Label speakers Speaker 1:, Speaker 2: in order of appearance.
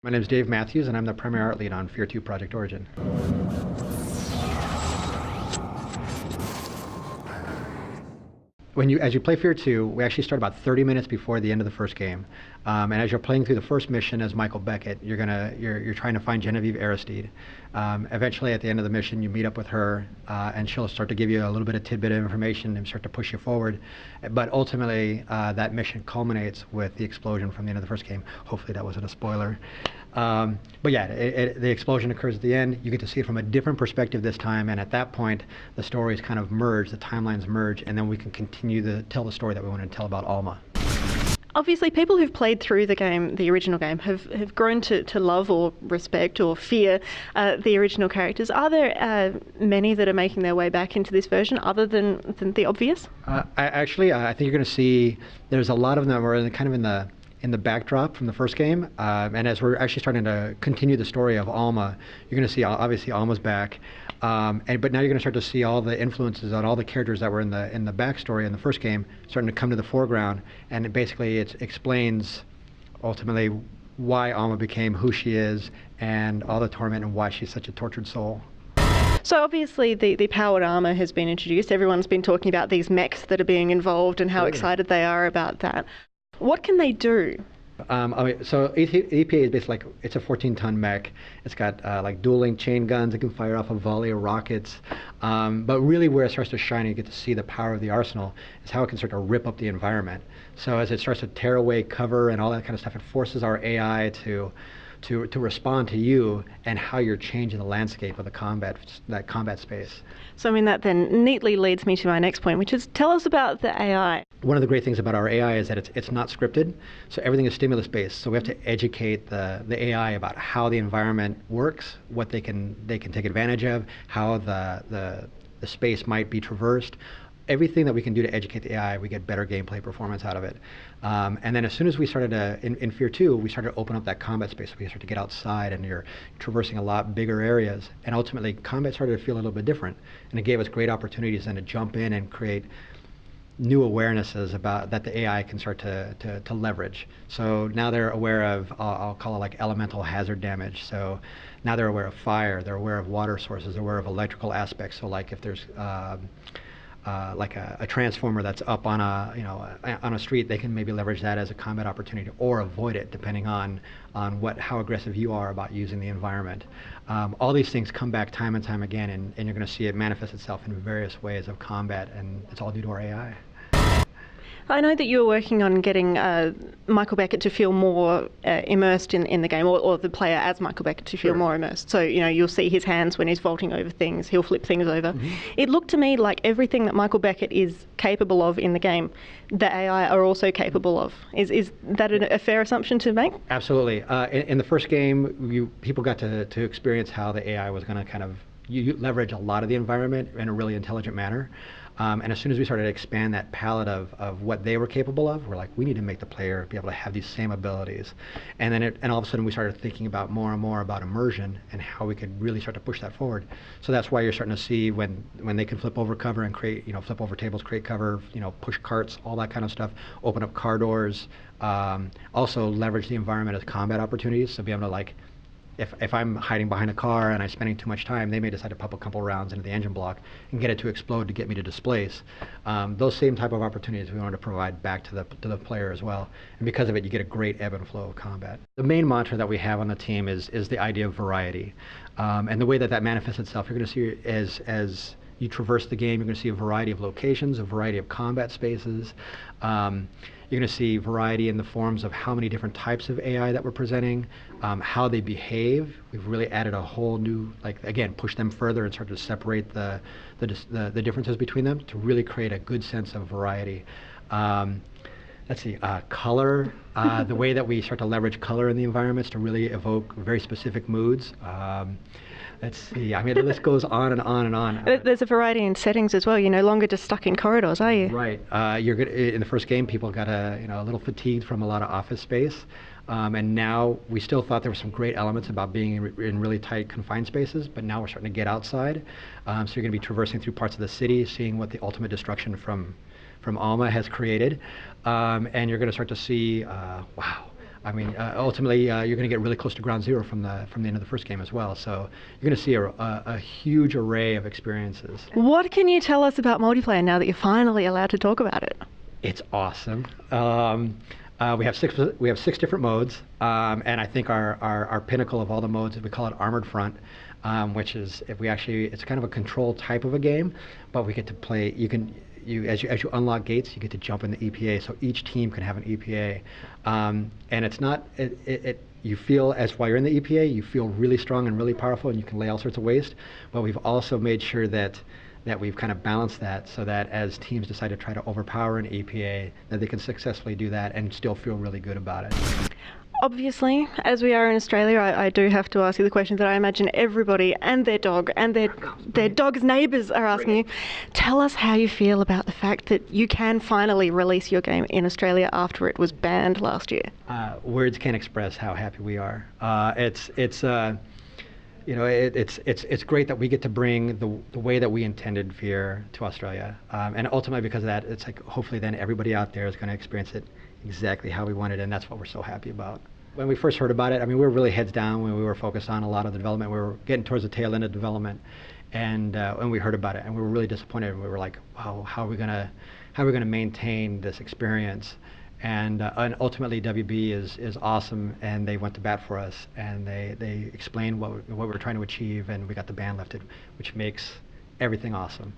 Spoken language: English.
Speaker 1: My name is Dave Matthews, and I'm the primary art lead on F.E.A.R 2 Project Origin. As you play F.E.A.R 2, we actually start about 30 minutes before the end of the first game. And as you're playing through the first mission as Michael Beckett, you're trying to find Genevieve Aristide. Eventually, at the end of the mission, you meet up with her, and she'll start to give you a little bit of tidbit of information and start to push you forward. But ultimately, that mission culminates with the explosion from the end of the first game. Hopefully, that wasn't a spoiler. But yeah, the explosion occurs at the end. You get to see it from a different perspective this time, and at that point, the stories kind of merge, the timelines merge, and then we can continue to tell the story that we want to tell about Alma.
Speaker 2: Obviously, people who've played through the game, the original game, have grown to love or respect or fear the original characters. Are there many that are making their way back into this version, other than the obvious?
Speaker 1: I think you're going to see there's a lot of them are in the backdrop from the first game, and as we're actually starting to continue the story of Alma, you're going to see obviously Alma's back, but now you're going to start to see all the influences on all the characters that were in the backstory in the first game starting to come to the foreground, and it explains ultimately why Alma became who she is and all the torment and why she's such a tortured soul.
Speaker 2: So obviously the powered armor has been introduced. Everyone's been talking about these mechs that are being involved and how excited they are about that. What can they do?
Speaker 1: So EPA is basically it's a 14-ton mech. It's got like dual-link chain guns. It can fire off a volley of rockets. But really where it starts to shine and you get to see the power of the arsenal is how it can start to rip up the environment. So as it starts to tear away cover and all that kind of stuff, it forces our AI to respond to you and how you're changing the landscape of that combat space.
Speaker 2: So I mean that then neatly leads me to my next point, which is tell us about the AI.
Speaker 1: One of the great things about our AI is that it's not scripted, so everything is stimulus based. So we have to educate the AI about how the environment works, what they can take advantage of, how the space might be traversed. Everything that we can do to educate the AI, we get better gameplay performance out of it. And then as soon as we started in F.E.A.R 2, we started to open up that combat space. We started to get outside and you're traversing a lot bigger areas. And ultimately, combat started to feel a little bit different. And it gave us great opportunities then to jump in and create new awarenesses about that the AI can start to leverage. So now they're aware of, I'll call it like elemental hazard damage. So now they're aware of fire, they're aware of water sources, they're aware of electrical aspects. So like if there's like a transformer that's up on a street, they can maybe leverage that as a combat opportunity or avoid it depending on how aggressive you are about using the environment. All these things come back time and time again, and you're going to see it manifest itself in various ways of combat, and it's all due to our AI.
Speaker 2: I know that you were working on getting Michael Beckett to feel more immersed in the game, or the player as Michael Beckett to feel more immersed. So, you'll see his hands when he's vaulting over things, he'll flip things over. Mm-hmm. It looked to me like everything that Michael Beckett is capable of in the game, the AI are also capable of. Is that a fair assumption to make?
Speaker 1: Absolutely. In the first game, people got to experience how the AI was going to kind of leverage a lot of the environment in a really intelligent manner. And as soon as we started to expand that palette of what they were capable of, we're like, we need to make the player be able to have these same abilities. And then all of a sudden we started thinking about more and more about immersion and how we could really start to push that forward. So that's why you're starting to see when they can flip over cover and create, flip over tables, create cover, push carts, all that kind of stuff, open up car doors, also leverage the environment as combat opportunities. So be able to if I'm hiding behind a car and I'm spending too much time, they may decide to pump a couple rounds into the engine block and get it to explode to get me to displace. Those same type of opportunities we want to provide back to the player as well. And because of it, you get a great ebb and flow of combat. The main mantra that we have on the team is the idea of variety. And the way that manifests itself, you're going to see as you traverse the game, you're going to see a variety of locations, a variety of combat spaces. You're going to see variety in the forms of how many different types of AI that we're presenting, how they behave. We've really added a whole new, again, push them further and start to separate the differences between them to really create a good sense of variety. Let's see, color, the way that we start to leverage color in the environments to really evoke very specific moods. Let's see, I mean, the list goes on and on and on.
Speaker 2: There's a variety in settings as well. You're no longer just stuck in corridors, are you?
Speaker 1: Right. You're good. In the first game, people got a little fatigued from a lot of office space. And now we still thought there were some great elements about being in really tight confined spaces, but now we're starting to get outside. So you're going to be traversing through parts of the city, seeing what the ultimate destruction from Alma has created. And you're going to start to see, wow, I mean, ultimately, you're going to get really close to ground zero from the end of the first game as well. So you're going to see a huge array of experiences.
Speaker 2: What can you tell us about multiplayer now that you're finally allowed to talk about it?
Speaker 1: It's awesome. We have six different modes, and I think our pinnacle of all the modes, we call it Armored Front, which is it's kind of a control type of a game, but we get to play. As you unlock gates, you get to jump in the EPA. So each team can have an EPA, and it's not you feel as while you're in the EPA, you feel really strong and really powerful, and you can lay all sorts of waste. But we've also made sure that we've kind of balanced that so that as teams decide to try to overpower an EPA, that they can successfully do that and still feel really good about it.
Speaker 2: Obviously, as we are in Australia, I do have to ask you the question that I imagine everybody and their dog and their dog's neighbours are asking you. Tell us how you feel about the fact that you can finally release your game in Australia after it was banned last year.
Speaker 1: Words can't express how happy we are. It's great that we get to bring the way that we intended F.E.A.R to Australia, and ultimately because of that, it's like hopefully then everybody out there is going to experience it exactly how we wanted, and that's what we're so happy about. When we first heard about it, I mean, we were really heads down when we were focused on a lot of the development. We were getting towards the tail end of development, and when we heard about it, and we were really disappointed. And we were like, wow, how are we gonna maintain this experience? And ultimately, WB is awesome, and they went to bat for us, and they explained what we were trying to achieve, and we got the ban lifted, which makes everything awesome.